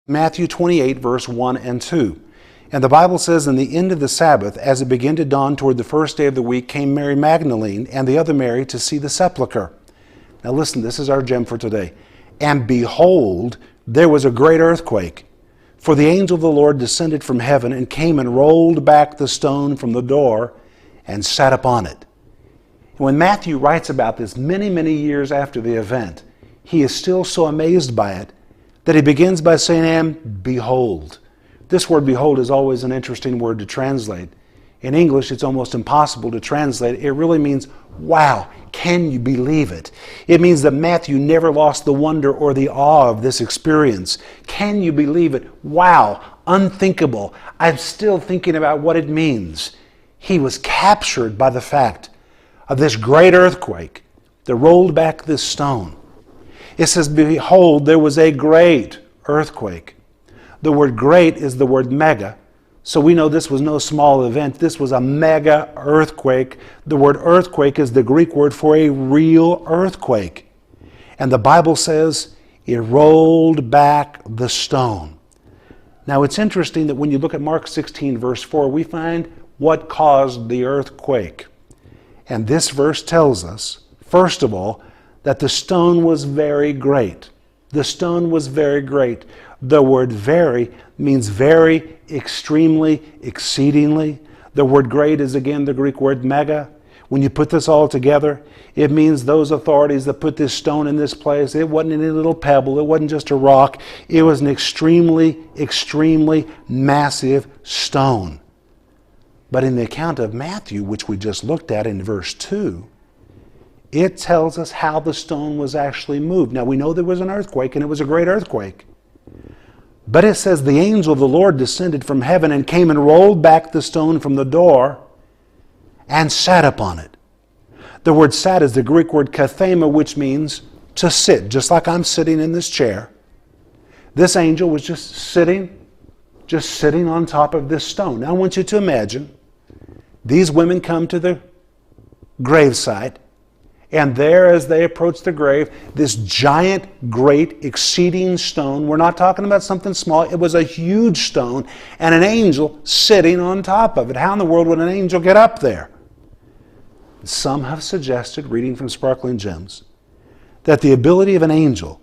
Matthew 28, verse 1 and 2. And the Bible says, "In the end of the Sabbath, as it began to dawn toward the first day of the week, came Mary Magdalene and the other Mary to see the sepulchre." Now listen, this is our gem for today. "And behold, there was a great earthquake. For the angel of the Lord descended from heaven and came and rolled back the stone from the door and sat upon it." And when Matthew writes about this many, many years after the event, he is still so amazed by it that he begins by saying, "And behold." This word behold is always an interesting word to translate. In English, it's almost impossible to translate. It really means, wow, can you believe it? It means that Matthew never lost the wonder or the awe of this experience. Can you believe it? Wow, unthinkable. I'm still thinking about what it means. He was captured by the fact of this great earthquake that rolled back this stone. It says, behold, there was a great earthquake. The word great is the word mega. So we know this was no small event. This was a mega earthquake. The word earthquake is the Greek word for a real earthquake. And the Bible says it rolled back the stone. Now it's interesting that when you look at Mark 16, verse 4, we find what caused the earthquake. And this verse tells us, first of all, that the stone was very great. The stone was very great. The word very means very, extremely, exceedingly. The word great is again the Greek word mega. When you put this all together, it means those authorities that put this stone in this place, it wasn't any little pebble, it wasn't just a rock, it was an extremely, extremely massive stone. But in the account of Matthew, which we just looked at in verse 2, it tells us how the stone was actually moved. Now we know there was an earthquake, and it was a great earthquake. But it says the angel of the Lord descended from heaven and came and rolled back the stone from the door and sat upon it. The word sat is the Greek word kathema, which means to sit, just like I'm sitting in this chair. This angel was just sitting on top of this stone. Now I want you to imagine these women come to the gravesite, and there, as they approach the grave, this giant, great, exceeding stone. We're not talking about something small. It was a huge stone, and an angel sitting on top of it. How in the world would an angel get up there? Some have suggested, reading from Sparkling Gems, that the ability of an angel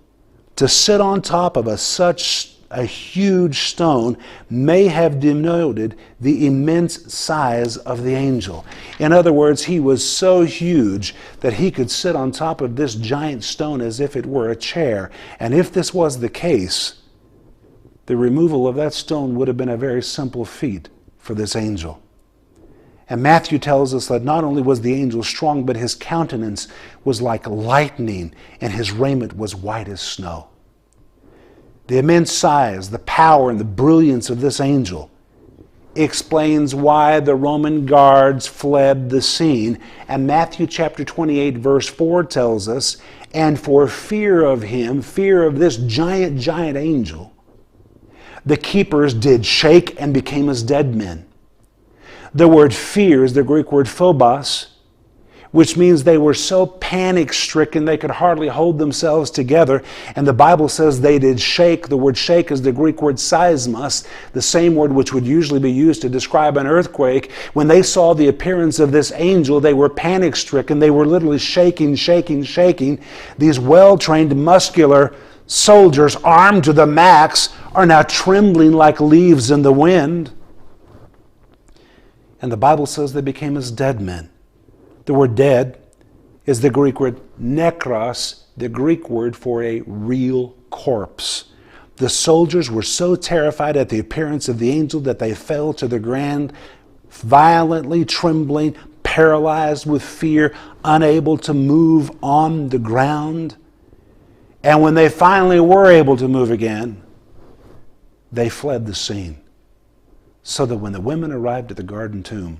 to sit on top of such a huge stone may have denoted the immense size of the angel. In other words, he was so huge that he could sit on top of this giant stone as if it were a chair. And if this was the case, the removal of that stone would have been a very simple feat for this angel. And Matthew tells us that not only was the angel strong, but his countenance was like lightning, and his raiment was white as snow. The immense size, the power, and the brilliance of this angel explains why the Roman guards fled the scene. And Matthew chapter 28, verse 4 tells us, and for fear of him, fear of this giant, giant angel, the keepers did shake and became as dead men. The word fear is the Greek word phobos, which means they were so panic-stricken they could hardly hold themselves together. And the Bible says they did shake. The word shake is the Greek word seismos, the same word which would usually be used to describe an earthquake. When they saw the appearance of this angel, they were panic-stricken. They were literally shaking, shaking, shaking. These well-trained, muscular soldiers, armed to the max, are now trembling like leaves in the wind. And the Bible says they became as dead men. The word dead is the Greek word nekros, the Greek word for a real corpse. The soldiers were so terrified at the appearance of the angel that they fell to the ground, violently trembling, paralyzed with fear, unable to move on the ground. And when they finally were able to move again, they fled the scene. So that when the women arrived at the garden tomb,